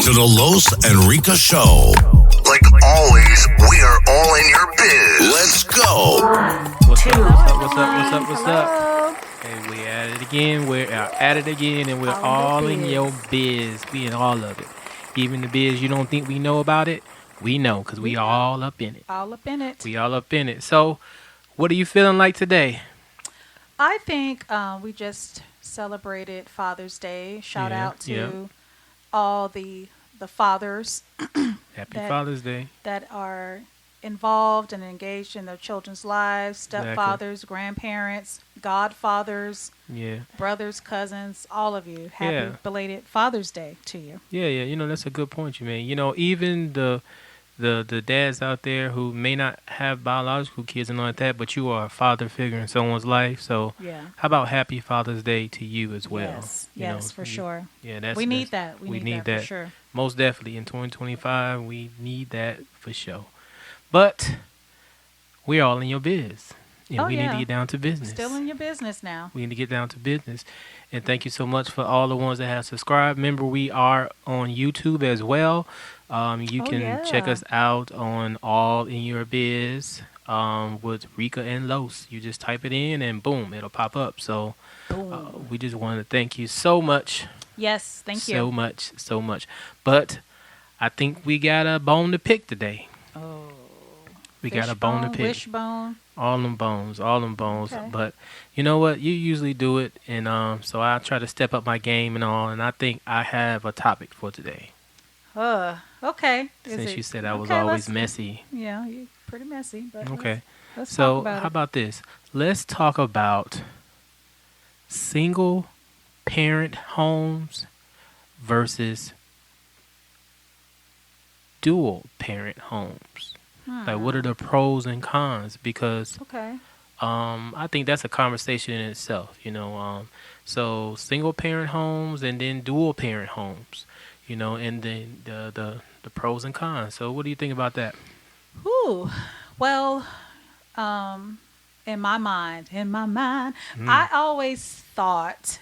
to the Los and Rika Show. Like always, we are all in your biz. Let's go. What's up? Hello. Hey, we at it again. We're at it again, and we're all in your biz. We in all of it. Even the biz you don't think we know about it, we know because we all up in it. All up in it. We all up in it. So, what are you feeling like today? I think we just celebrated Father's Day. Shout out to all the fathers. Happy Father's Day. That are involved and engaged in their children's lives. Stepfathers, grandparents, godfathers, brothers, cousins, all of you. Happy belated Father's Day to you. Yeah. You know, that's a good point you made. You know, even the dads out there who may not have biological kids and all like that, but you are a father figure in someone's life. So how about Happy Father's Day to you as well? Yes, for sure. Yeah, we need that. We need that for sure. Most definitely in 2025, we need that for sure. But we're all in your biz. And we need to get down to business. Still in your business now. We need to get down to business. And thank you so much for all the ones that have subscribed. Remember, we are on YouTube as well. You can check us out on All in Your Biz with Rika and Los. You just type it in and boom, it'll pop up. So we just wanted to thank you so much. Yes, thank you. So much. But I think we got a bone to pick today. Oh. We got a bone to pick. Wishbone. All them bones. Okay. But you know what? You usually do it. And so I try to step up my game and all. And I think I have a topic for today. Okay. Since you said I was always messy. Yeah, you're pretty messy. But okay. Let's so talk about how about this? Let's talk about single parent homes versus dual parent homes. Like, what are the pros and cons? Because I think that's a conversation in itself, you know. So single parent homes and then dual parent homes, you know, and then the pros and cons. So what do you think about that? Well, in my mind, I always thought,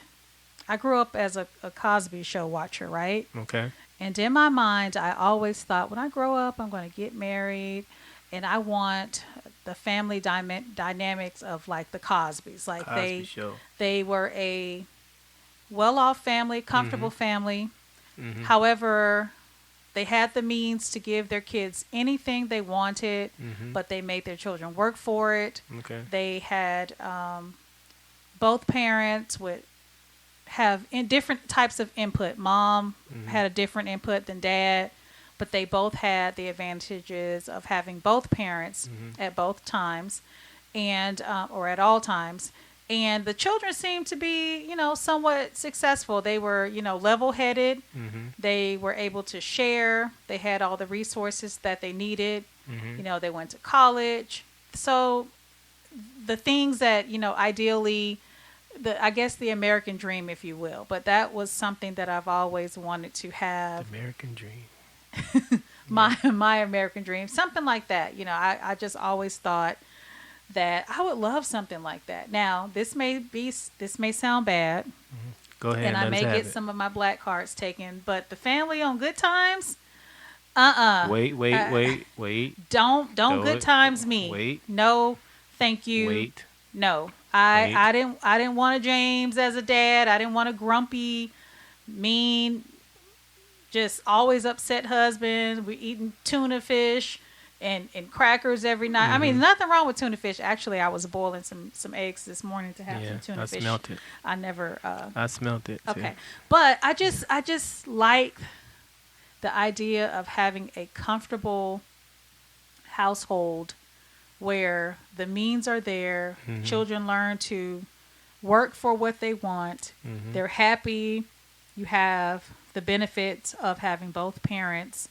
I grew up as a Cosby Show watcher, right? Okay. And in my mind, I always thought, when I grow up, I'm going to get married, and I want the family dynamics of like the Cosbys. Like they were a well-off family, comfortable family. Mm-hmm. However, they had the means to give their kids anything they wanted, but they made their children work for it. Okay. They had both parents would have different types of input. Mom had a different input than dad, but they both had the advantages of having both parents at both times, and or at all times. And the children seemed to be, you know, somewhat successful. They were, you know, level-headed. They were able to share. They had all the resources that they needed. You know, they went to college. So the things that, you know, ideally, I guess the American dream, if you will. But that was something that I've always wanted to have. American dream. my American dream. Something like that. You know, I just always thought that I would love something like that. Now, this may sound bad. Go ahead. And I may get some of my black cards taken, but the family on Good Times, Wait. Don't Good Times me. Wait. No, thank you. Wait. No. I didn't want a James as a dad. I didn't want a grumpy, mean, just always upset husband. We're eating tuna fish and crackers every night. I mean, nothing wrong with tuna fish. Actually, I was boiling some eggs this morning to have some tuna fish. I smelt it. I smelt it. Okay. But I just like the idea of having a comfortable household where the means are there. Children learn to work for what they want. They're happy. You have the benefits of having both parents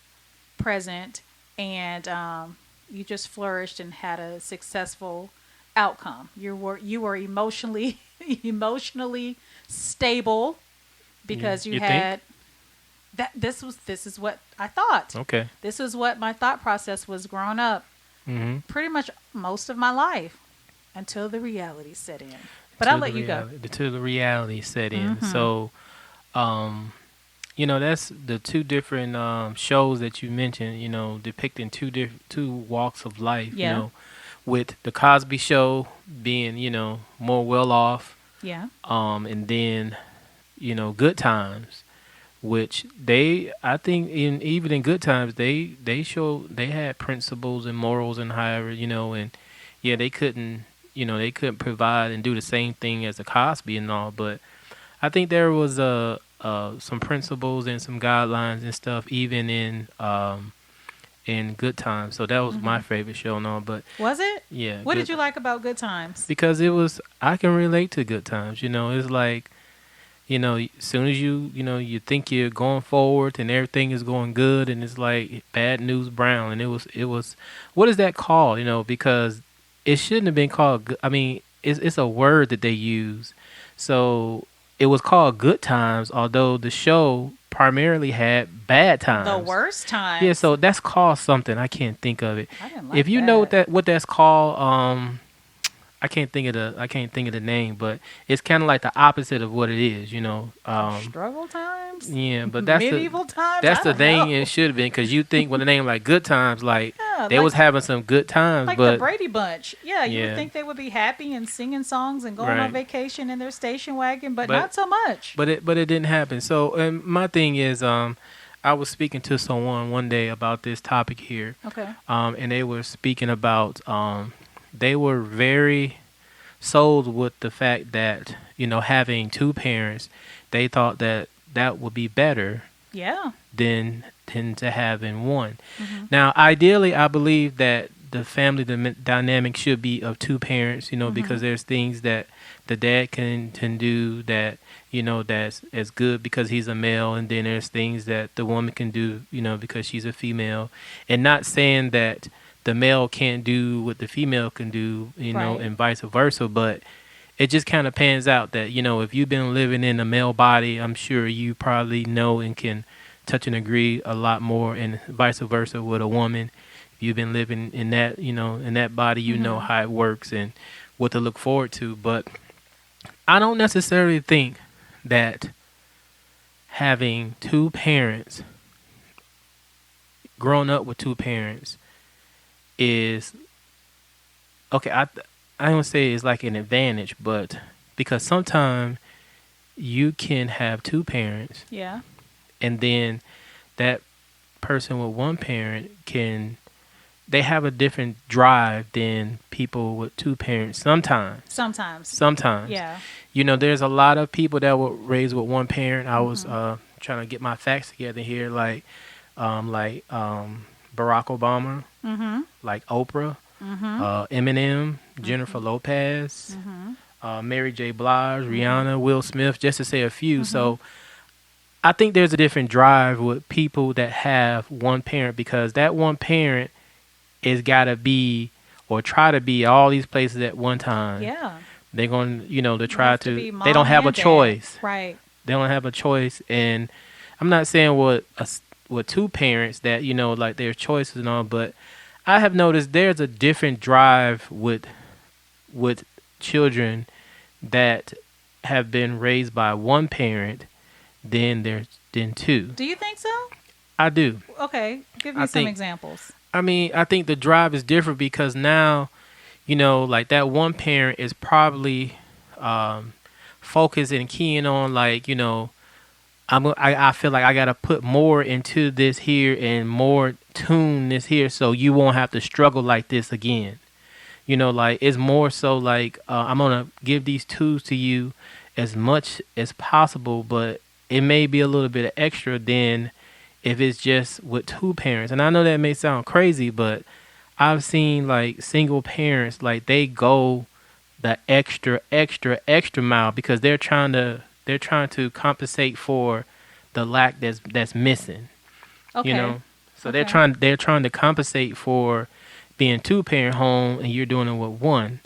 present, and you just flourished and had a successful outcome. You were emotionally stable because you had that. This is what I thought. Okay. This is what my thought process was growing up. Pretty much most of my life until the reality set in. But I'll let you go. Until the reality set in. So, That's the two different shows that you mentioned. Depicting two walks of life. Yeah. With the Cosby Show being more well off, Yeah. and then Good Times, which I think even in Good Times they had principles and morals and however and yeah they couldn't provide and do the same thing as the Cosby and all, but I think there was some principles and some guidelines and stuff even in Good Times. So that was my favorite show and all. But Was it? yeah, What did you like about Good Times? because I can relate to Good Times. It's like as soon as you think you're going forward and everything is going good, and it's like Bad News Brown, and it was what is that called? Because it shouldn't have been called. I mean, it's a word that they use, so it was called Good Times, although the show primarily had bad times. The worst times. Yeah, so that's called something. I can't think of it. I didn't like If you know that. what that's called, I can't think of the name, but it's kind of like the opposite of what it is. Struggle times? Yeah, but that's Medieval times? that's I the don't thing. know. It should have been, because you think with a name like Good Times, like Yeah, they like- was having some good times, Like but the Brady Bunch. Yeah, you Yeah. would think they would be happy and singing songs and going Right. on vacation in their station wagon, but But- not so much. it didn't happen. So and my thing is, I was speaking to someone one day about this topic here, Okay. and they were speaking about they were very sold with the fact that having two parents, they thought that would be better Yeah. than to having one. Mm-hmm. Now, ideally, I believe that the family dynamic should be of two parents, because there's things that the dad can do that that's as good because he's a male, and then there's things that the woman can do because she's a female, and not saying that the male can't do what the female can do, Right. and vice versa, but it just kind of pans out that if you've been living in a male body, I'm sure you probably know and can touch and agree a lot more, and vice versa with a woman. If you've been living in that in that body, you know how it works and what to look forward to. But I don't necessarily think that having two parents, growing up with two parents, is okay. I don't want to say it's like an advantage, but because sometimes you can have two parents, Yeah. and then that person with one parent they have a different drive than people with two parents sometimes. Sometimes. Yeah. There's a lot of people that were raised with one parent. I was trying to get my facts together here, like Barack Obama, like Oprah, Eminem, Jennifer Lopez, Mary J. Blige, Rihanna, Will Smith, just to say a few. So I think there's a different drive with people that have one parent, because that one parent is got to be or try to be all these places at one time. Yeah. They're going, to try have to to. be They don't mom have a and dad. choice. Right. They don't have a choice, and I'm not saying with two parents that like their choices and all, but I have noticed there's a different drive with children that have been raised by one parent than two. Do you think so? I do. Okay. Give I me some think- examples. I mean, I think the drive is different because now, like that one parent is probably focused and keying on like, I feel like I gotta put more into this here and more tune this here, so you won't have to struggle like this again. Like it's more so like I'm gonna give these tools to you as much as possible, but it may be a little bit extra than if it's just with two parents. And I know that may sound crazy, but I've seen like single parents, like they go the extra mile because they're trying to compensate for the lack that's missing. Okay. So Okay. they're trying to compensate for being two parent home, and you're doing it with one.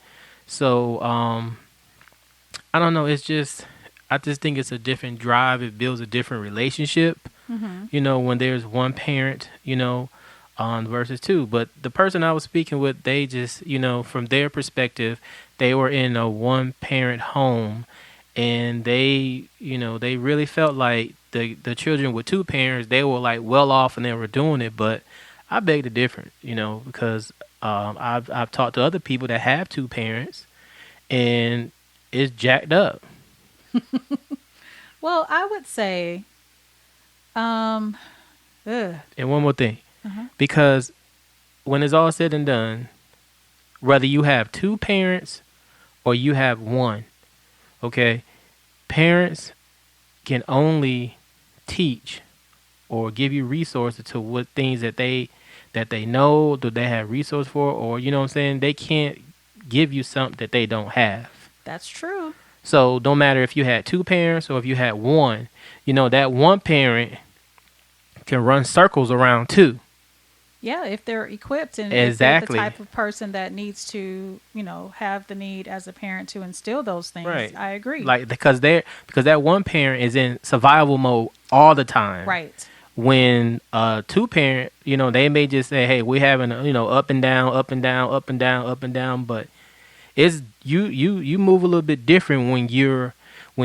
So I don't know. I just think it's a different drive. It builds a different relationship. When there's one parent, versus two. But the person I was speaking with, they just, from their perspective, they were in a one parent home, and they really felt like the children with two parents, they were like well off and they were doing it. But I beg to differ, because I've talked to other people that have two parents, and it's jacked up. Well, I would say, ugh. And one more thing, Uh-huh. because when it's all said and done, whether you have two parents or you have one, okay, parents can only teach or give you resources to what things that they know that they have resource for, or you know what I'm saying, they can't give you something that they don't have. That's true. So no matter if you had two parents or if you had one, that one parent can run circles around two. Yeah, if they're equipped and Exactly. if they're the type of person that needs to, have the need as a parent to instill those things. Right. I agree. Like because that one parent is in survival mode all the time. Right. When two parent, they may just say, "Hey, we're having up and down, up and down, up and down, up and down," but it's you move a little bit different when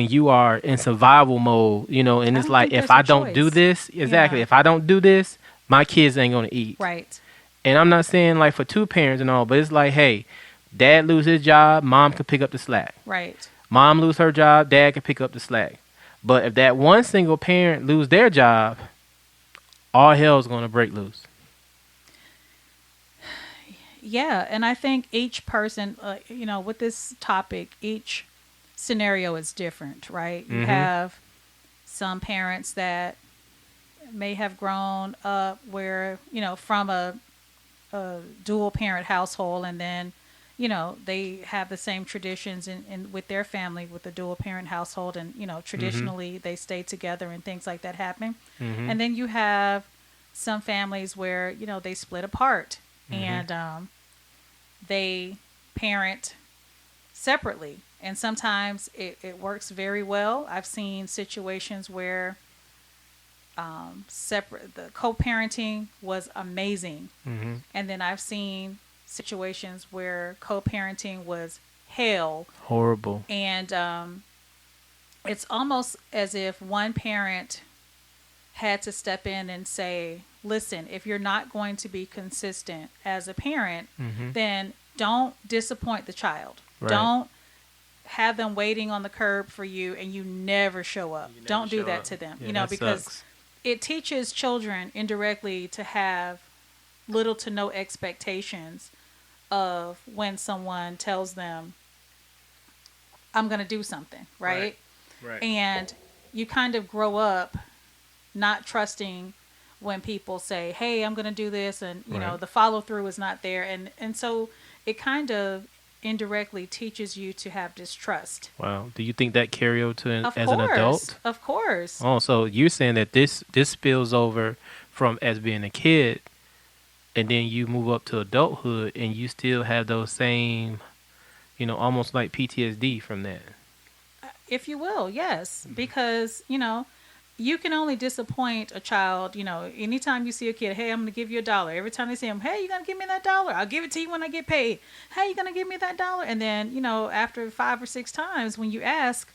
you are in survival mode, and it's like if I don't do this, exactly, if I don't do this, my kids ain't gonna eat. Right. And I'm not saying like for two parents and all, but it's like, hey, dad lose his job, mom can pick up the slack. Right. Mom lose her job, dad can pick up the slack. But if that one single parent lose their job, all hell's gonna break loose. Yeah, and I think each person, with this topic, each scenario is different, right? You have some parents that may have grown up where, from a dual parent household, and then, they have the same traditions in with their family with the dual parent household, and, traditionally they stay together and things like that happen. And then you have some families where, they split apart and they parent separately. And sometimes it works very well. I've seen situations where the co-parenting was amazing. And then I've seen situations where co-parenting was hell. Horrible. And it's almost as if one parent had to step in and say, listen, if you're not going to be consistent as a parent, then don't disappoint the child. Right. Don't have them waiting on the curb for you and you never show up. Don't do that to them. Yeah, because sucks. It teaches children indirectly to have little to no expectations of when someone tells them, I'm going to do something, right? And you kind of grow up not trusting when people say, hey, I'm going to do this, and you know the follow through is not there, and so it kind of indirectly teaches you to have distrust. Wow. Do you think that carry over to Of as course, an adult? Of course. Oh, so you're saying that this spills over from as being a kid, and then you move up to adulthood, and you still have those same, almost like PTSD from that. If you will, yes, because you can only disappoint a child, anytime you see a kid, hey, I'm going to give you $1. Every time they see him, hey, you're going to give me that $1? I'll give it to you when I get paid. Hey, you're going to give me that $1? And then, after 5 or 6 times when you ask,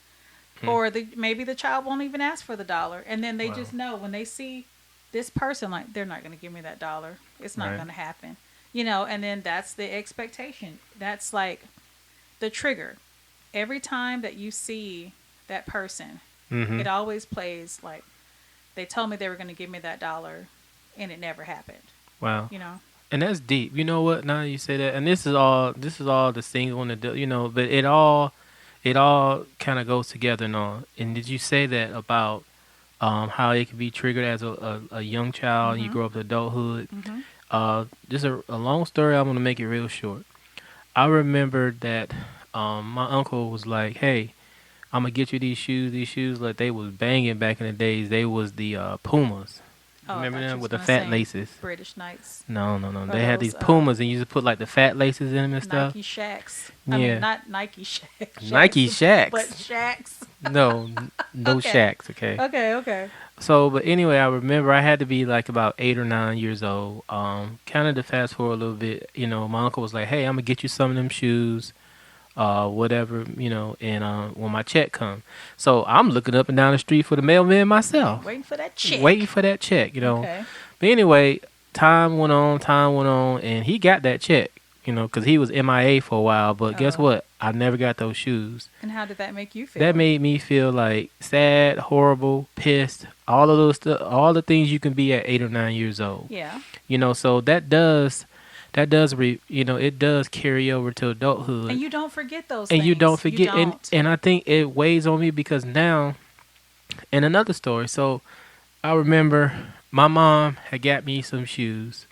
or maybe the child won't even ask for the $1. And then they just know when they see this person, like, they're not going to give me that $1. It's not going to happen. And then that's the expectation. That's like the trigger. Every time that you see that person, it always plays like they told me they were going to give me that $1 and it never happened. Wow. And that's deep. You know what? Now that you say that, and this is all the single and the, but it all kind of goes together and all. And did you say that about how it can be triggered as a young child and you grow up to adulthood? Just a long story. I'm going to make it real short. I remember that my uncle was like, hey, I'm going to get you these shoes. Like, they was banging back in the days. They was the Pumas. Remember them with the fat laces? British Knights. No. They had these Pumas, and you just put, like, the fat laces in them and stuff. Nike Shacks. Yeah. I mean, not Nike Shacks. Nike Shacks. But Shacks. No Okay. Shacks, okay? Okay. So, but anyway, I remember I had to be, like, about 8 or 9 years old. Kind of to fast forward a little bit, my uncle was like, hey, I'm going to get you some of them shoes. whatever, and when my check come. So I'm looking up and down the street for the mailman myself. Waiting for that check. Waiting for that check. Okay. But anyway, time went on, and he got that check, because he was MIA for a while. But guess what? I never got those shoes. And how did that make you feel? That made me feel like sad, horrible, pissed, all of those stuff, all the things you can be at 8 or 9 years old. Yeah. So it does carry over to adulthood. And you don't forget those and things. you don't forget. You don't. And I think it weighs on me because now, and another story. So I remember my mom had got me some shoes.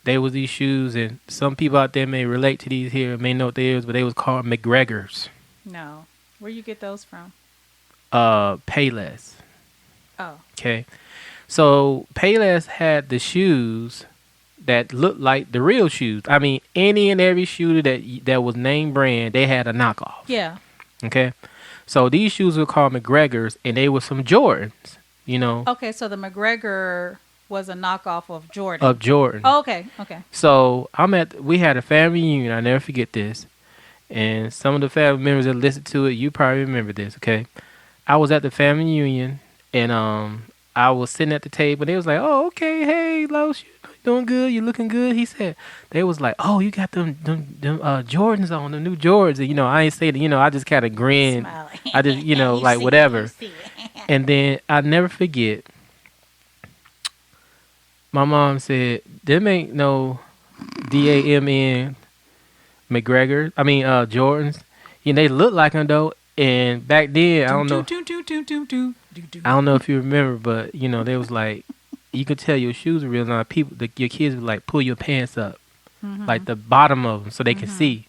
They was these shoes, and some people out there may relate to these here, may know what they is, but they was called McGregor's. No. Where you get those from? Payless. Oh. Okay. So Payless had the shoes that looked like the real shoes. I mean, any and every shoe that was name brand, they had a knockoff. Yeah. Okay. So these shoes were called McGregor's, and they were some Jordans. Okay, so the McGregor was a knockoff of Jordan. Of Jordan. Oh, okay. So we had a family reunion. I never forget this. And some of the family members that listened to it, you probably remember this, okay? I was at the family reunion, and I was sitting at the table. They was like, "Oh, okay, hey, Los, you doing good? You looking good?" He said. They was like, "Oh, you got them Jordans on, the new Jordans." And, I ain't say that. I just kind of grinned. Smiling. I just, like whatever. And then I never forget. My mom said, "Them ain't no DAMN McGregor. I mean, Jordans. They look like them though." And back then, I don't know if you remember, but they was like, you could tell your shoes were real. Now your kids would like pull your pants up, like the bottom of them, so they could see.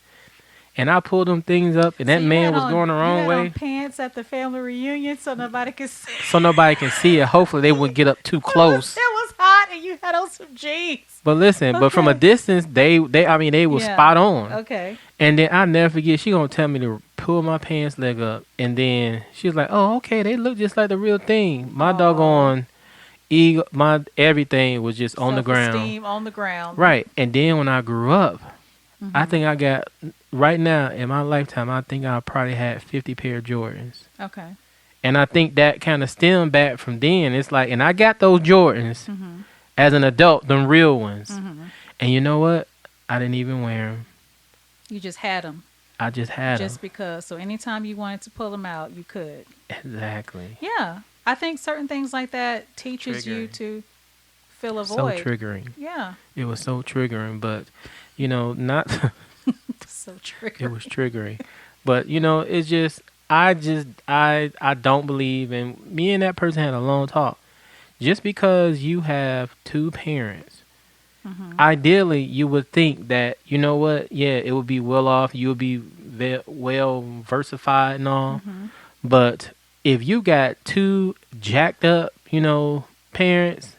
And I pulled them things up, and that man was going the wrong way. You had on pants at the family reunion, so nobody could see. So nobody can see it. Hopefully, they wouldn't get up too close. It was hot, and you had on some jeans. But listen, but from a distance, they were spot on. Okay. And then I never forget, she gonna tell me to pull my pants leg up, and then she was like, "Oh, okay, they look just like the real thing." My doggone ego, my everything was just on the ground. Self-esteem on the ground. Right. And then when I grew up, I think I got, right now in my lifetime, I think I probably had 50 pair of Jordans. Okay. And I think that kind of stemmed back from then. It's like, and I got those Jordans as an adult, them real ones. And you know what? I didn't even wear them. You just had them. I just had them. Just because. So anytime you wanted to pull them out, you could. Exactly. Yeah. I think certain things like that teaches you to fill a void. So triggering. Yeah. It was so triggering, but, not... So triggering. It was triggering. But, it's just, I don't believe, and me and that person had a long talk. Just because you have two parents, ideally you would think that, you know what, yeah, it would be well off, you would be well versified and all. But if you got two jacked up, parents,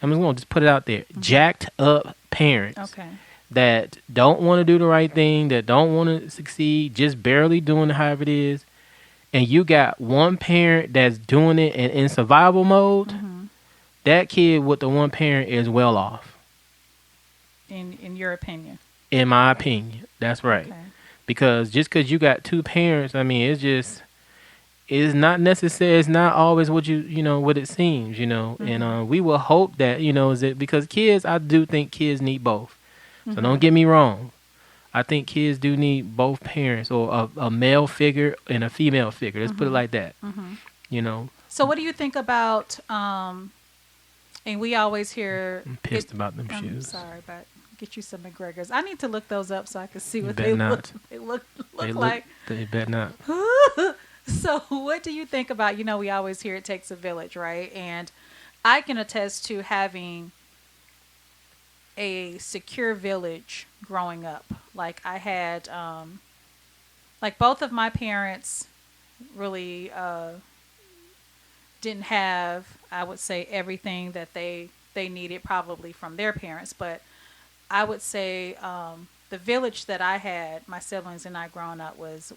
I'm just going to just put it out there, jacked up parents. Okay. That don't want to do the right thing, that don't want to succeed, just barely doing it however it is, and you got one parent that's doing it and in survival mode, that kid with the one parent is well off. In your opinion? In my opinion, that's right. Okay. Because just because you got two parents, I mean, it's not necessary. It's not always what what it seems, and we will hope that, is it because kids, I do think kids need both. So don't get me wrong. I think kids do need both parents, or a male figure and a female figure. Let's put it like that. So what do you think about, and we always hear... I'm pissed about them shoes. Sorry, but get you some McGregor's. I need to look those up so I can see what they look like. They better not. So what do you think about, we always hear it takes a village, right? And I can attest to having a secure village growing up. Like I had, like both of my parents really didn't have, I would say, everything that they needed probably from their parents. But I would say the village that I had, my siblings and I growing up was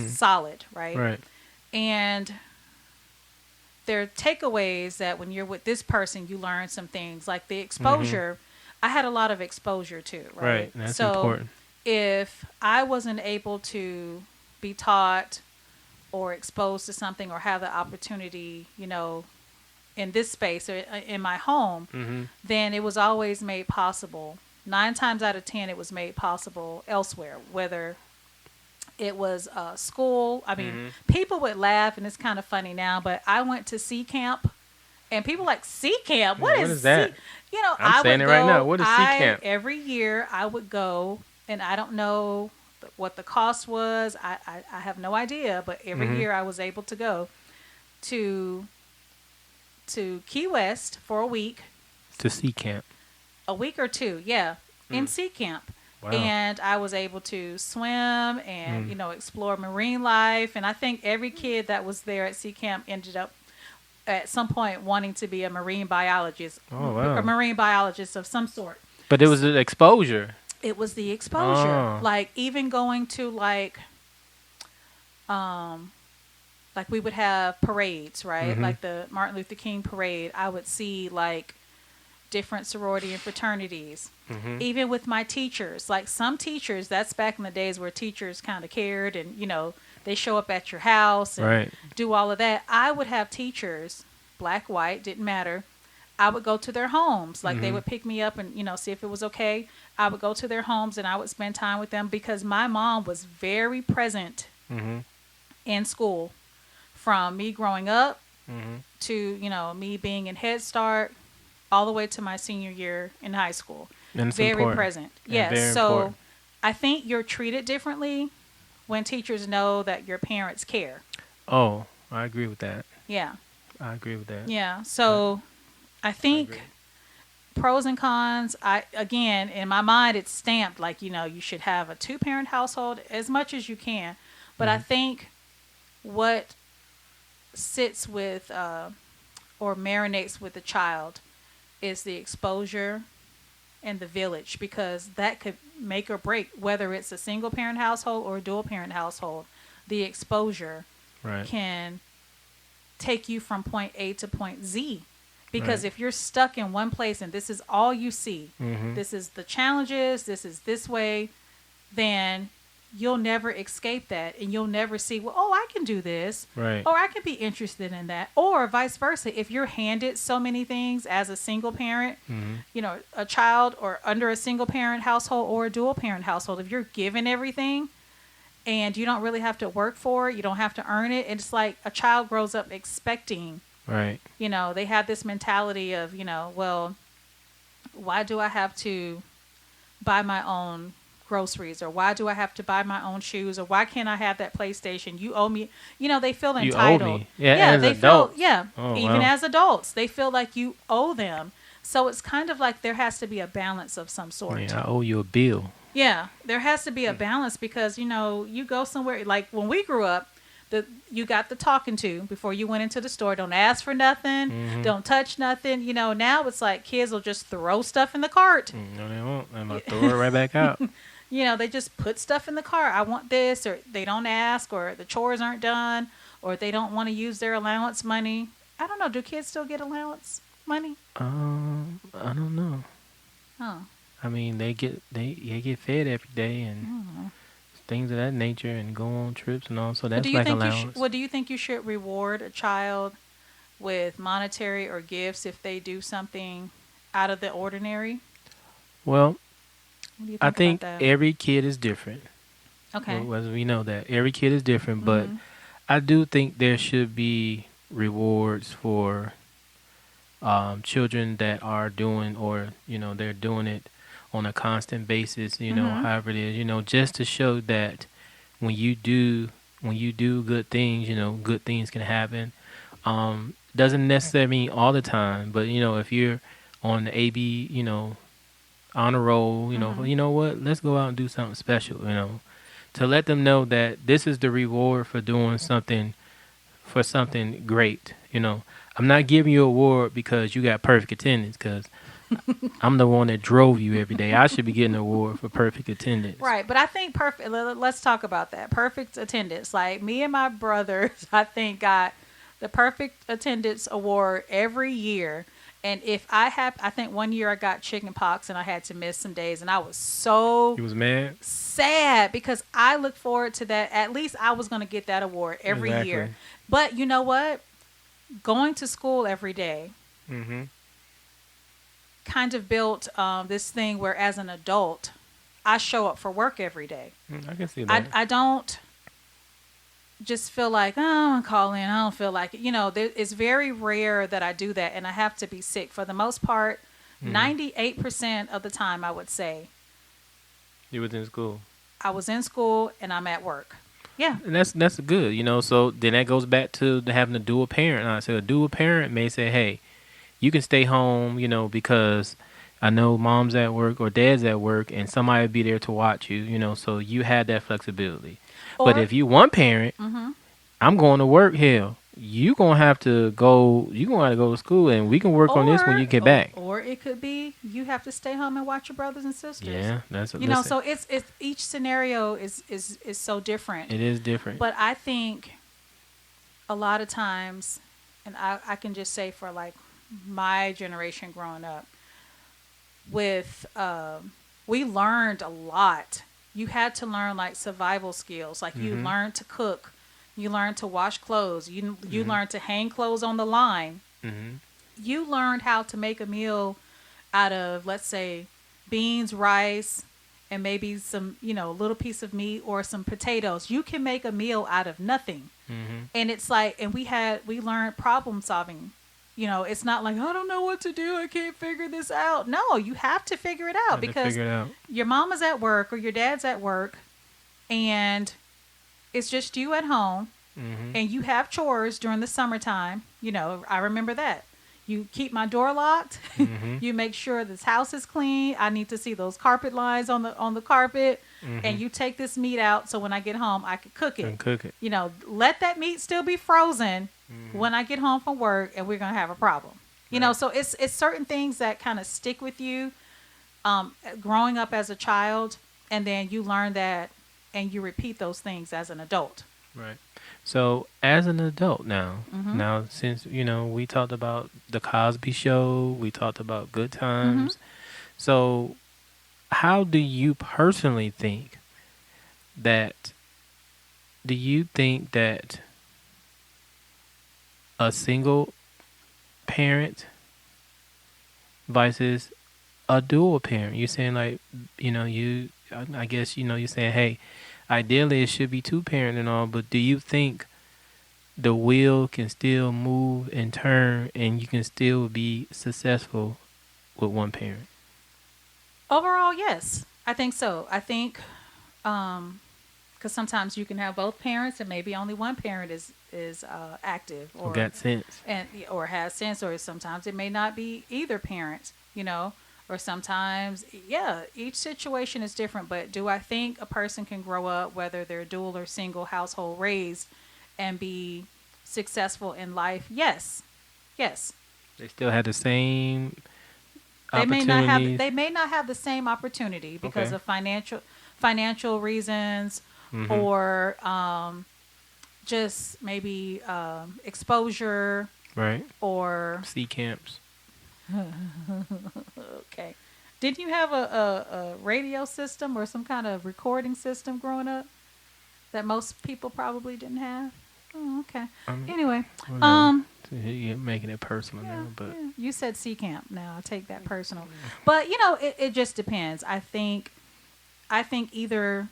solid, right? Right. And there are takeaways that when you're with this person, you learn some things like the exposure. I had a lot of exposure too, right? Right, that's important. if I wasn't able to be taught or exposed to something or have the opportunity, in this space or in my home, then it was always made possible. 9 times out of 10, it was made possible elsewhere, whether it was school. I mean, people would laugh, and it's kind of funny now, but I went to C camp, and people like, C camp? What is that? I'm saying it right now. What is C camp? Every year I would go, and I don't know what the cost was. I have no idea, but every year I was able to go to Key West for a week. To C camp. A week or two, yeah, in C camp. Wow. And I was able to swim and, explore marine life. And I think every kid that was there at C camp ended up at some point wanting to be a marine biologist. Oh, wow. A marine biologist of some sort. But it was the exposure. It was the exposure. Oh. Like even going to like we would have parades, right? Like the Martin Luther King parade. I would see like different sorority and fraternities. Even with my teachers, like some teachers, that's back in the days where teachers kind of cared and, they show up at your house and do all of that. I would have teachers, black, white, didn't matter. I would go to their homes. Like they would pick me up and, see if it was okay. I would go to their homes and I would spend time with them because my mom was very present in school. From me growing up to, me being in Head Start all the way to my senior year in high school. And it's very important. Present. Yeah, Yes. So important. I think you're treated differently when teachers know that your parents care. Oh, I agree with that. Yeah. I agree with that. Yeah. So I think pros and cons, again, in my mind, it's stamped like, you should have a 2-parent household as much as you can. But I think what sits with or marinates with the child is the exposure and the village, because that could make or break whether it's a single parent household or a dual parent household. The exposure can take you from point A to point Z, because if you're stuck in one place and this is all you see, this is the challenges, this is this way, then you'll never escape that, and you'll never see, well, oh, I can do this, or I can be interested in that, or vice versa. If you're handed so many things as a single parent, a child, or under a single parent household or a dual parent household, if you're given everything and you don't really have to work for it, you don't have to earn it, it's like a child grows up expecting, they have this mentality of, well, why do I have to buy my own groceries, or why do I have to buy my own shoes, or why can't I have that PlayStation? You owe me. They feel entitled. You owe me. As they adults. feel even wow. as adults, they feel like you owe them. So it's kind of like there has to be a balance of some sort. Yeah, I owe you a bill. Yeah, there has to be a balance, because you go somewhere, like when we grew up, you got the talking to before you went into the store. Don't ask for nothing. Don't touch nothing. Now it's like kids will just throw stuff in the cart. No, they won't. I'm gonna throw it right back out. They just put stuff in the car. I want this, or they don't ask, or the chores aren't done, or they don't want to use their allowance money. I don't know. Do kids still get allowance money? I don't know. Oh. I mean, they get fed every day and things of that nature, and go on trips and all. So that's like allowance. Do you think you should reward a child with monetary or gifts if they do something out of the ordinary? Well, What do you think I think about that? every kid is different. Okay. Well, we know that every kid is different, but I do think there should be rewards for children that are doing, or they're doing it on a constant basis. However it is, just to show that when you do good things, good things can happen. Doesn't necessarily mean all the time, but if you're on the AB, honor roll, you know what, let's go out and do something special, to let them know that this is the reward for doing something great. I'm not giving you an award because you got perfect attendance, because I'm the one that drove you every day. I should be getting an award for perfect attendance. Right, but I think let's talk about that. Perfect attendance. Like me and my brothers, I think, got the perfect attendance award every year. And if I think one year I got chicken pox and I had to miss some days, and I was so You was mad? sad because I look forward to that. At least I was going to get that award every year. Exactly. But you know what? Going to school every day Mm-hmm. kind of built this thing where, as an adult, I show up for work every day. I can see that. I don't just feel like, oh, I'm going to call in. I don't feel like it. It's very rare that I do that, and I have to be sick. For the most part, 98% of the time, I would say, You was in school. I was in school and I'm at work. Yeah. And that's good, so then that goes back to having a dual parent. I said a dual parent may say, hey, you can stay home, because I know mom's at work or dad's at work and somebody will be there to watch you, so you had that flexibility. But if you one parent, I'm going to work, hell, you're going to have to go to school and we can work on this when you get back. Or it could be you have to stay home and watch your brothers and sisters. Yeah, that's so it's each scenario is so different. It is different. But I think a lot of times, and I can just say for like my generation growing up, with we learned a lot. You had to learn like survival skills. Like you learned to cook. You learned to wash clothes. You learned to hang clothes on the line. Mm-hmm. You learned how to make a meal out of, let's say, beans, rice, and maybe some, little piece of meat or some potatoes. You can make a meal out of nothing. Mm-hmm. And it's like, and we learned problem solving. It's not like, I don't know what to do. I can't figure this out. No, you have to figure it out because your mama's at work or your dad's at work and it's just you at home, and you have chores during the summertime. I remember that. You keep my door locked. You make sure this house is clean. I need to see those carpet lines on the carpet. And you take this meat out so when I get home, I can cook it. Let that meat still be frozen when I get home from work, and we're going to have a problem. So it's certain things that kind of stick with you growing up as a child, and then you learn that and you repeat those things as an adult. Right. So as an adult now since, we talked about the Cosby Show, we talked about Good Times. So how do you personally think that a single parent versus a dual parent? You're saying like, I guess, you're saying, hey, ideally it should be two parent and all, but do you think the wheel can still move and turn and you can still be successful with one parent? Overall, yes. I think so. I think because sometimes you can have both parents and maybe only one parent is active or got sense or has sense, or sometimes it may not be either parent, or sometimes, each situation is different. But do I think a person can grow up, whether they're dual or single household raised, and be successful in life? Yes. They still have the same They may opportunities. not have the same opportunity because of financial reasons, or just maybe exposure, right? Or sea camps. Okay. Didn't you have a radio system or some kind of recording system growing up that most people probably didn't have? Oh, okay. Anyway, You're making it personal now, but you said sea camp. Now I take that personal. But it just depends. I think either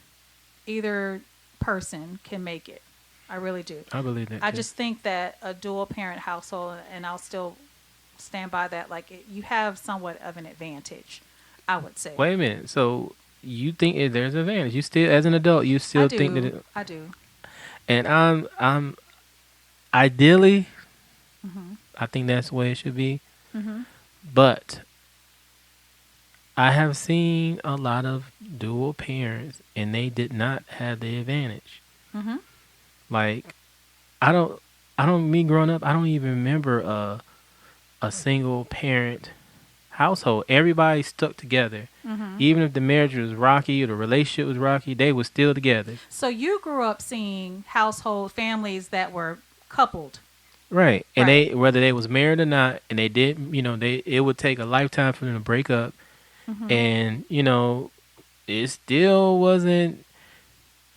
person can make it. I really do. I believe that. I just think that a dual parent household, and I'll still stand by that, like you have somewhat of an advantage, I would say. Wait a minute. So you think there's an advantage? You still, as an adult, you still think that I do. And I'm ideally, I think that's the way it should be. But I have seen a lot of dual parents, and they did not have the advantage. Like, me growing up, I don't even remember a single parent household. Everybody stuck together. Even if the marriage was rocky or the relationship was rocky, they were still together. So you grew up seeing families that were coupled, Right. And Right. they, whether they was married or not, and they did, it would take a lifetime for them to break up. And, it still wasn't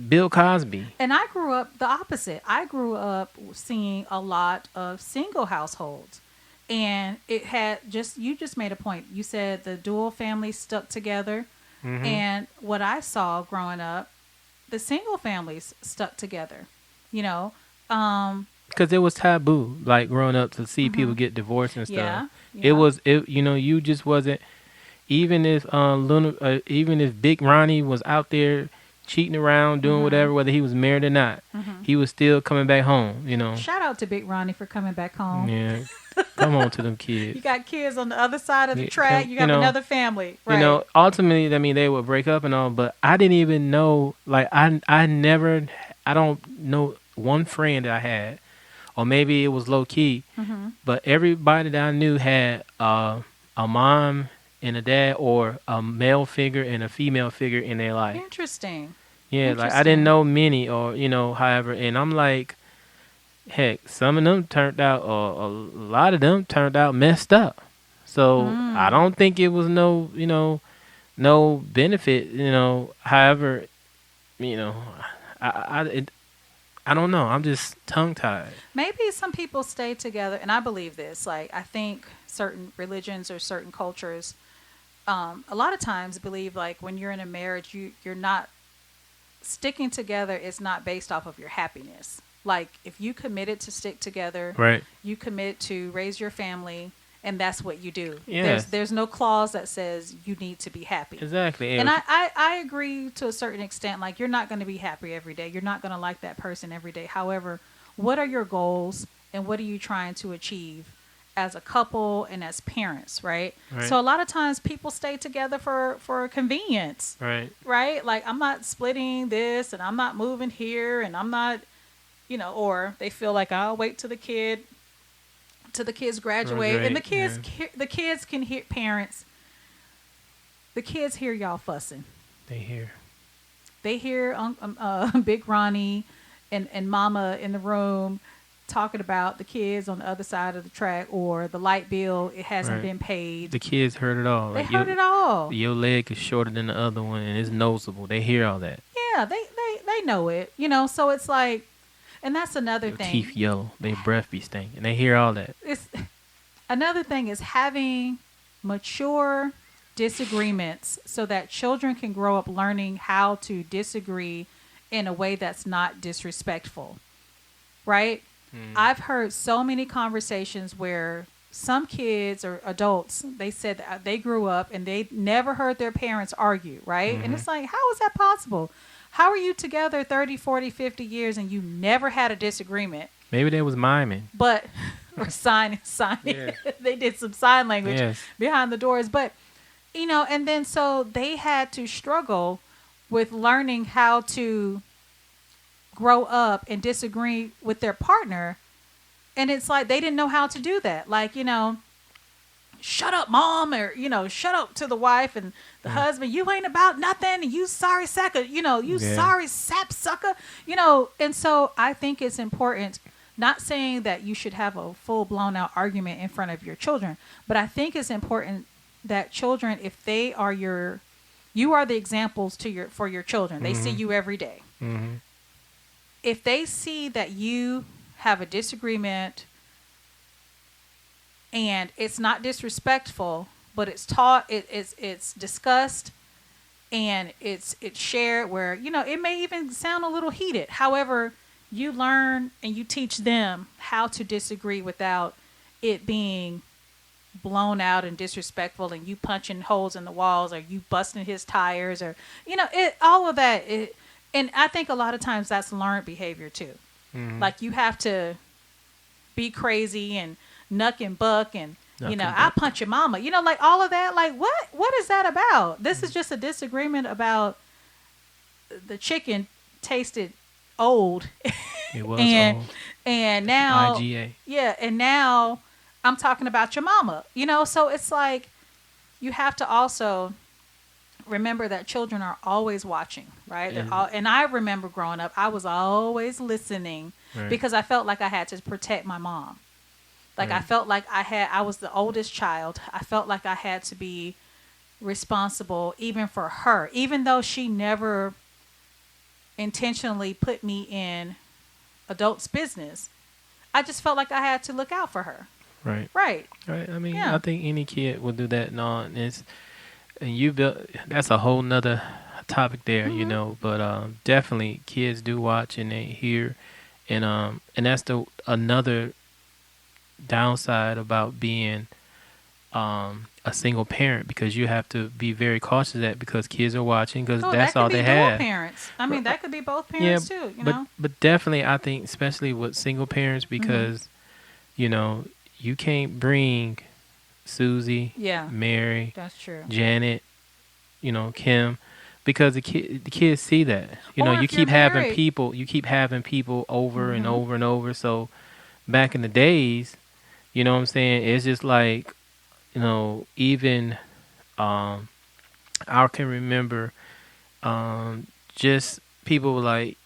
Bill Cosby. And I grew up the opposite. I grew up seeing a lot of single households. And it had you just made a point. You said the dual families stuck together. And what I saw growing up, the single families stuck together, Because it was taboo, like growing up, to see people get divorced and stuff. Yeah, It was, you just wasn't, even if even if Big Ronnie was out there cheating around, doing whatever, whether he was married or not, he was still coming back home, Shout out to Big Ronnie for coming back home. Yeah. Come on to them kids. You got kids on the other side of the track. You got another family. Right. Ultimately, I mean, they would break up and all, but I didn't even know, like, I don't know one friend that I had, or maybe it was low key, but everybody that I knew had a mom and a dad, or a male figure and a female figure in their life. Interesting. Yeah, like I didn't know many, or however, and I'm like, heck, some of them turned out, or a lot of them turned out messed up. So I don't think it was no benefit. However, I don't know. I'm just tongue tied. Maybe some people stay together, and I believe this. Like, I think certain religions or certain cultures, a lot of times believe, like, when you're in a marriage, you're not sticking together. It's not based off of your happiness. Like, if you committed to stick together, right, you commit to raise your family, and that's what you do. Yes. There's no clause that says you need to be happy. Exactly. And I agree to a certain extent. Like, you're not going to be happy every day. You're not going to like that person every day. However, what are your goals, and what are you trying to achieve as a couple and as parents, right? So a lot of times people stay together for convenience. Right. Right? Like, I'm not splitting this, and I'm not moving here, and I'm not... or they feel like I'll wait till the kids graduate, and the kids can hear parents. The kids hear y'all fussing. They hear Big Ronnie and Mama in the room talking about the kids on the other side of the track, or the light bill, it hasn't been paid. The kids heard it all. They heard it all. Your leg is shorter than the other one, and it's noticeable. They hear all that. Yeah, they know it. So it's like. And that's another thing. Teeth yellow. Their breath be stinking. They hear all that. Another thing is having mature disagreements so that children can grow up learning how to disagree in a way that's not disrespectful. Right? I've heard so many conversations where some kids or adults, they said that they grew up and they never heard their parents argue. Right? And it's like, how is that possible? How are you together 30, 40, 50 years and you never had a disagreement? Maybe they was miming. Or signing. Yeah. They did some sign language behind the doors. But, and then so they had to struggle with learning how to grow up and disagree with their partner. And it's like they didn't know how to do that. Like, shut up, mom, or, shut up to the wife and the husband. You ain't about nothing. And you sorry sucker, sorry sap sucker, And so I think it's important, not saying that you should have a full blown out argument in front of your children, but I think it's important that children, if they are you are the examples for your children. They see you every day. If they see that you have a disagreement, and it's not disrespectful, but it's taught, it's discussed, and it's shared where, it may even sound a little heated. However, you learn and you teach them how to disagree without it being blown out and disrespectful, and you punching holes in the walls, or you busting his tires, or, all of that. And I think a lot of times that's learned behavior too. Like, you have to be crazy and nuck and buck, and I'll punch your mama, like all of that. Like, what is that about? This is just a disagreement about the chicken tasted old. It was and old. And now IGA. Yeah, and now I'm talking about your mama. So it's like you have to also remember that children are always watching, right? And I remember growing up, I was always listening because I felt like I had to protect my mom. Like I felt like I was the oldest child. I felt like I had to be responsible even for her, even though she never intentionally put me in adults' business. I just felt like I had to look out for her. Right. Right. Right. I mean, Yeah. I think any kid will do that. No, and you built. That's a whole nother topic there, you know. But definitely, kids do watch and they hear, and that's another downside about being a single parent, because you have to be very cautious of that, because kids are watching, because that's all they have. Parents. I mean, that could be both parents too. You know. But definitely, I think, especially with single parents, because you know, you can't bring Susie, Mary, that's true, Janet, you know, Kim, because the kids see that. You know, you keep having people over and over and over. So back in the days, you know what I'm saying, it's just like, you know, even I can remember just people were like,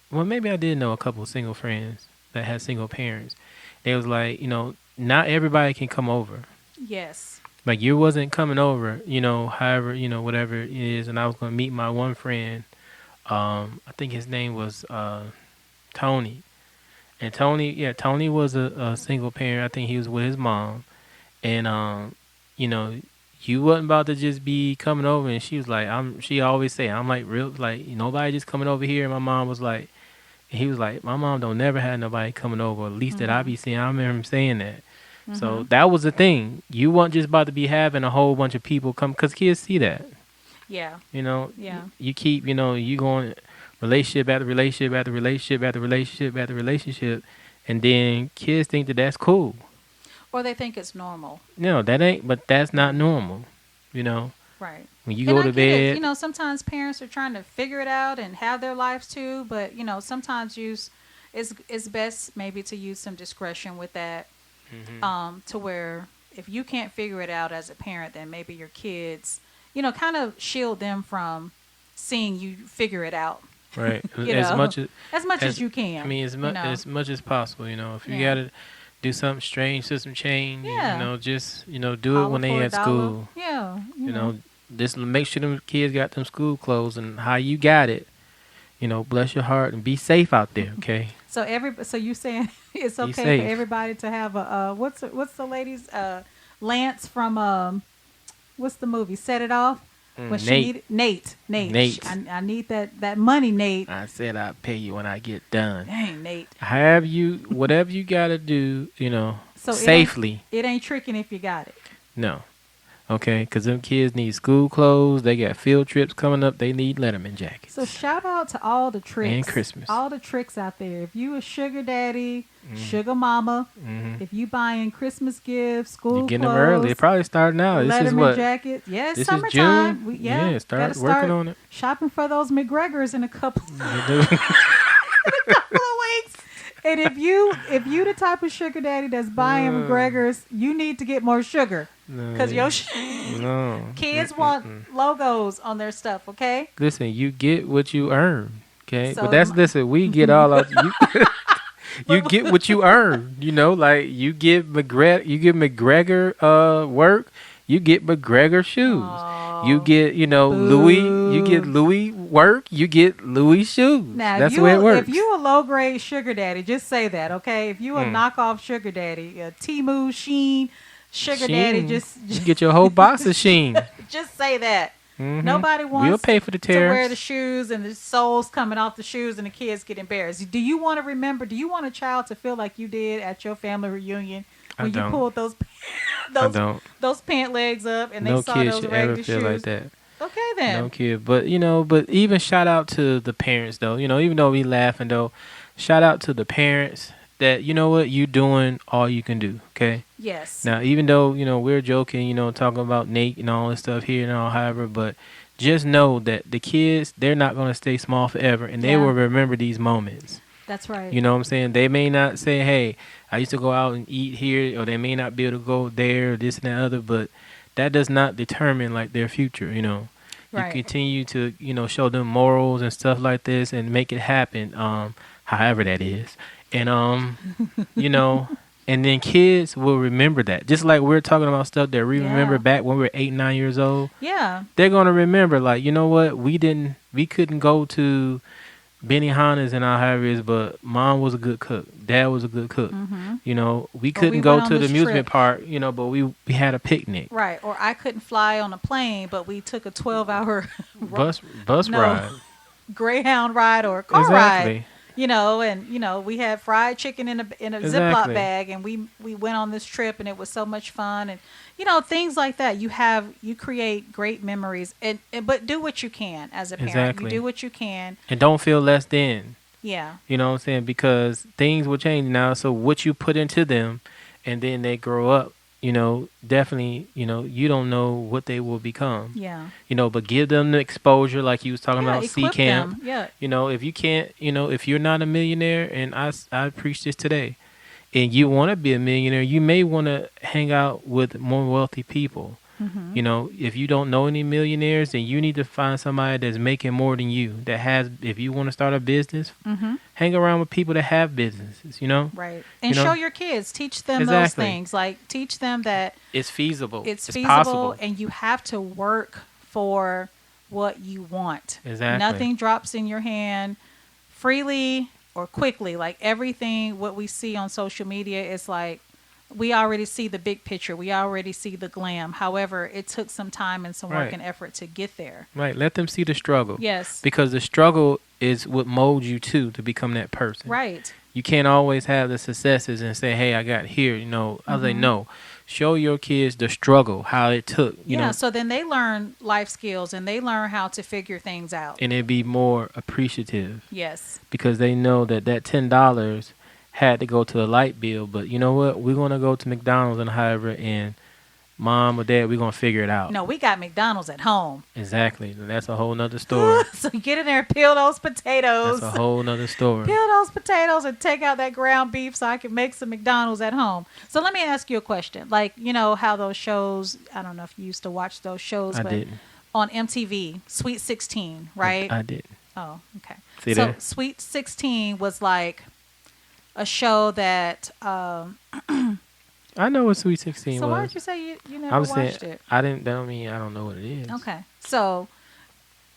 well, maybe I did know a couple of single friends that had single parents. They was like, you know, not everybody can come over. Yes. Like, you wasn't coming over, you know, however, you know, whatever it is. And I was going to meet my one friend. I think his name was Tony. And Tony was a single parent. I think he was with his mom. And, you know, you wasn't about to just be coming over. And she was like, she always say, I'm like, real, like, nobody just coming over here. And my mom was like, he was like, my mom don't never have nobody coming over, at least that I be seeing. I remember him saying that. So that was the thing. You weren't just about to be having a whole bunch of people come, because kids see that. Yeah. You know, yeah. You keep, you know, you going relationship after relationship after relationship after relationship after relationship, and then kids think that that's cool. Or they think it's normal. No, that ain't, but that's not normal, you know. Right. When you go to bed. You know, sometimes parents are trying to figure it out and have their lives too, but, you know, sometimes it's best maybe to use some discretion with that. To where if you can't figure it out as a parent, then maybe your kids, you know, kind of shield them from seeing you figure it out. Right. as much as you can. I mean, as much as possible, you know. If you got to do something strange, system change, you know, just, you know, do it when they at school. Yeah. You know, just make sure them kids got them school clothes, and how you got it. You know, bless your heart and be safe out there, okay? So you saying it's okay for everybody to have a what's the lady's Lance from what's the movie Set It Off? When Nate. I need that money, Nate. I said I'll pay you when I get done. Dang, Nate. Whatever you got to do, you know, so safely. It ain't tricking if you got it. No. Okay, because them kids need school clothes. They got field trips coming up. They need Letterman jackets. So shout out to all the tricks. And Christmas. All the tricks out there. If you a sugar daddy, sugar mama, if you buying Christmas gifts, school clothes. You're getting them early. They probably starting now. Letterman this is what? Jackets. Yeah, it's this summertime. Is June. Start working on it. Shopping for those McGregors in a couple of weeks. And if you the type of sugar daddy that's buying McGregors, you need to get more sugar. Because your kids want logos on their stuff, okay? Listen, you get what you earn, okay? So listen, we get all of you. You get what you earn, you know, like you give McGregor work, you get McGregor shoes. You get, you know, Louis, you get Louis work, you get Louis shoes. Now, that's the way it works. If you a low grade sugar daddy, just say that, okay? If you a knockoff sugar daddy, a Temu, Sheen, sugar daddy, just you get your whole box of Sheen. Just say that. Nobody wants we'll pay for the tears. To wear the shoes and the soles coming off the shoes and the kids get embarrassed. Do you want a child to feel like you did at your family reunion when you pulled those pant legs up and they saw those regular shoes? No kid should ever feel like that. Okay then. No kid. But even shout out to the parents though. You know, even though we laughing though, shout out to the parents that, you know what, you doing all you can do, okay? Yes. Now, even though, you know, we're joking, you know, talking about Nate and all this stuff here and all, however, but just know that the kids, they're not going to stay small forever, and they will remember these moments. That's right. You know what I'm saying? They may not say, hey, I used to go out and eat here, or they may not be able to go there, or this and that other, but that does not determine, like, their future, you know? Right. You continue to, you know, show them morals and stuff like this and make it happen, however that is. And, you know, And then kids will remember that. Just like we're talking about stuff that we remember Yeah. back when we were 8, 9 years old. Yeah. They're gonna remember, like, you know what? We couldn't go to Benihana's in our areas, but mom was a good cook. Dad was a good cook. You know, we couldn't we go went on to the this amusement trip. park, you know, but we had a picnic. Right. Or I couldn't fly on a plane, but we took a 12-hour Bus No. ride. Greyhound ride or a car Exactly. ride. You know, and we had fried chicken in a Ziploc Exactly. bag, and we went on this trip, and it was so much fun, and things like that. You create great memories, and but do what you can as a parent. Exactly. You do what you can. And don't feel less than. Yeah. You know what I'm saying? Because things will change now. So what you put into them, and then they grow up, definitely, you don't know what they will become. Yeah. But give them the exposure, like you was talking about C equip camp. them. Yeah. If you can't, if you're not a millionaire, and I preach this today, and you want to be a millionaire, you may want to hang out with more wealthy people. If you don't know any millionaires, then you need to find somebody that's making more than you. If you want to start a business, hang around with people that have businesses. Right. And show your kids, teach them those Exactly. things. Like teach them that It's feasible. it's feasible, possible. and you have to work for what you want. Exactly. Nothing drops in your hand freely or quickly. Like everything, what we see on social media is like, we already see the big picture. We already see the glam. However, it took some time and some work Right. and effort to get there. Right. Let them see the struggle. Yes. Because the struggle is what molds you to become that person. Right. You can't always have the successes and say, hey, I got here. I say, no. Show your kids the struggle, how it took. You know, So then they learn life skills and they learn how to figure things out. and it'd be more appreciative Yes. because they know that $10 had to go to a light bill. But you know what? We're going to go to McDonald's and however, and mom or dad, we're going to figure it out. No, we got McDonald's at home. Exactly. And that's a whole nother story. So get in there and peel those potatoes. That's a whole nother story. Peel those potatoes and take out that ground beef so I can make some McDonald's at home. So let me ask you a question. Like, how those shows, I don't know if you used to watch those shows, I but didn't. on MTV, Sweet 16, right? I didn't. Oh, okay. See so there? Sweet 16 was like a show that I know what Sweet 16 so was. why did you say you never I was saying watched it? I didn't. That don't mean I don't know what it is. Okay. So,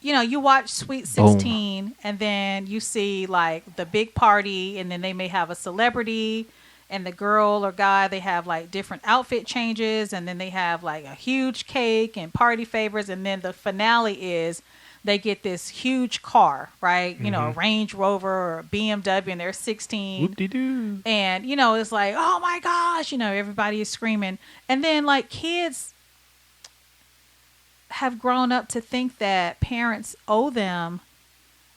you watch Sweet 16 and then you see like the big party and then they may have a celebrity and the girl or guy, they have like different outfit changes and then they have like a huge cake and party favors. And then the finale is they get this huge car, right? A Range Rover or a BMW and they're 16. Whoop-de-doo. And, it's like, oh my gosh, everybody is screaming. And then like kids have grown up to think that parents owe them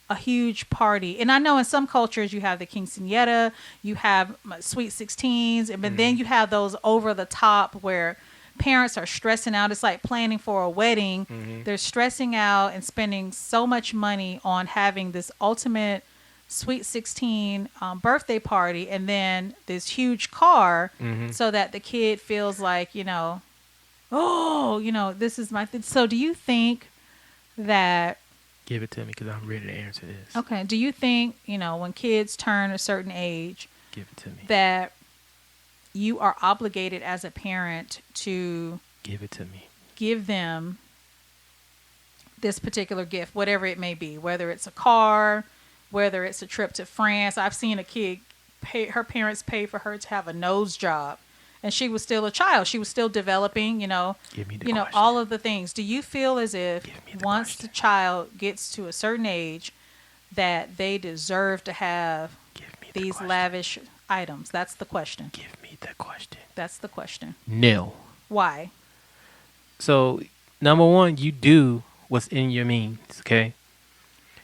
a huge party. And I know in some cultures you have the quinceañera, you have Sweet 16s, but then you have those over the top where parents are stressing out. It's like planning for a wedding. They're stressing out and spending so much money on having this ultimate Sweet 16 birthday party and then this huge car so that the kid feels like, this is my thing. So do you think that... Give it to me because I'm ready to answer this. Okay. Do you think, when kids turn a certain age... Give it to me. That you are obligated as a parent to... Give it to me. Give them this particular gift, whatever it may be, whether it's a car, whether it's a trip to France. I've seen a kid her parents pay for her to have a nose job, and she was still a child. She was still developing, Give me the question. all of the things. Do you feel as if once question. the child gets to a certain age that they deserve to have these lavish items? That's the question. Give me the question. That's the question. No. Why? So, number one, you do what's in your means, okay?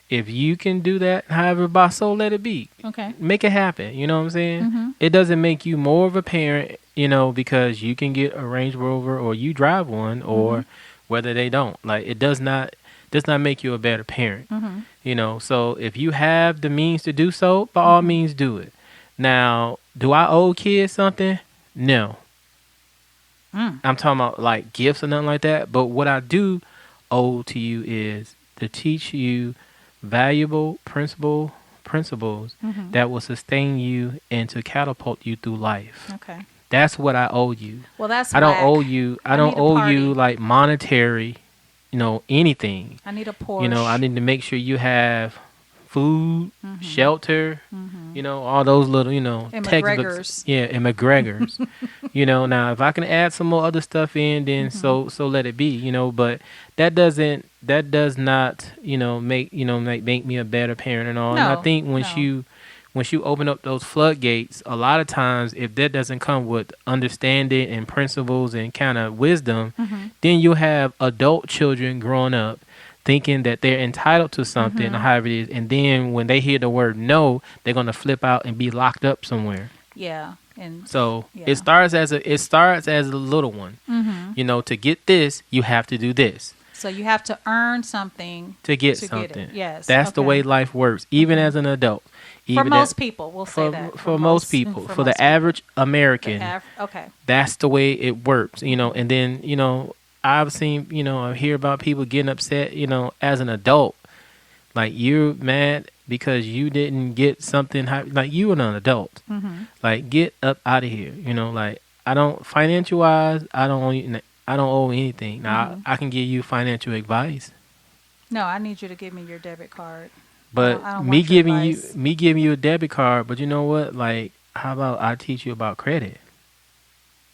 If you can do that, however, by so let it be. Okay. Make it happen. You know what I'm saying? It doesn't make you more of a parent, because you can get a Range Rover or you drive one or whether they don't. Like, it does not make you a better parent. So if you have the means to do so, by all means do it. Now, do I owe kids something? No. I'm talking about like gifts or nothing like that. But what I do owe to you is to teach you valuable principles that will sustain you and to catapult you through life. Okay. That's what I owe you. Well, that's I don't whack. owe you. I don't need a owe you party. like monetary, anything. I need a Porsche. I need to make sure you have food, shelter, all those little, And textbooks. McGregor's. Yeah, and McGregor's. Now if I can add some more other stuff in, then so let it be. But that does not, make me a better parent and all. And I think once you open up those floodgates, a lot of times if that doesn't come with understanding and principles and kind of wisdom, then you'll have adult children growing up thinking that they're entitled to something, or however it is, and then when they hear the word no, they're gonna flip out and be locked up somewhere. Yeah, and so it starts as a little one. To get this, you have to do this. So you have to earn something to get something. Get it. Yes, that's the way life works, even as an adult. For most people, we'll say that. For most people, for the average American, okay, that's the way it works. And then I've seen, I hear about people getting upset, as an adult. Like, you're mad because you didn't get something, like, you are an adult. Like, get up out of here. Like, I don't, financial wise, I don't owe anything. Now, I can give you financial advice. No, I need you to give me your debit card. But I don't me want your giving advice. you a debit card, but you know what? Like, how about I teach you about credit?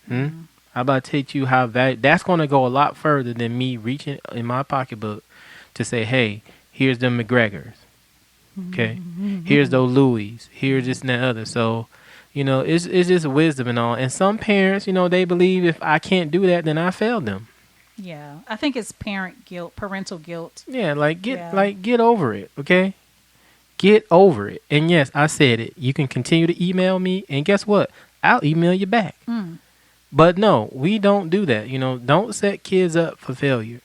How about I teach you how that's going to go a lot further than me reaching in my pocketbook to say, hey, here's the McGregors. Okay? Here's those Louis. Here's this and that other. So, it's just wisdom and all. And some parents, they believe if I can't do that, then I failed them. Yeah. I think it's parental guilt. Yeah, get over it, okay? Get over it. And yes, I said it. You can continue to email me, and guess what? I'll email you back. But no, we don't do that. Don't set kids up for failure.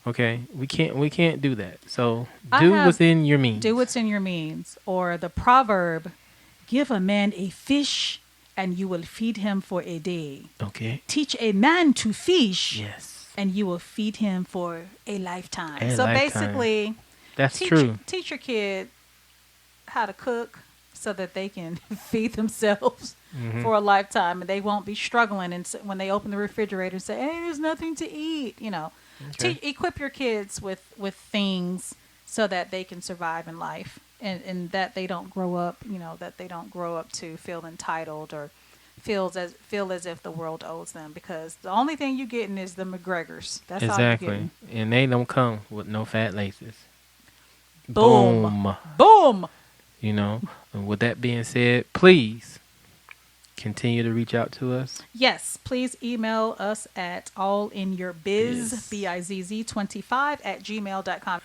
Okay? We can't do that. So within your means. Do what's in your means. Or the proverb, give a man a fish and you will feed him for a day. Okay. Teach a man to fish. Yes. And you will feed him for a lifetime. Basically, that's true. Teach your kid how to cook so that they can feed themselves for a lifetime, and they won't be struggling. And when they open the refrigerator and say, "Hey, there's nothing to eat," equip your kids with things so that they can survive in life, and that they don't grow up, to feel entitled or feel as if the world owes them, because the only thing you're getting is the McGregors. That's all you're getting. And they don't come with no fat laces. Boom. Boom. And with that being said, please continue to reach out to us. Yes, please email us at allinyourbiz, Yes. BIZZ25 @gmail.com.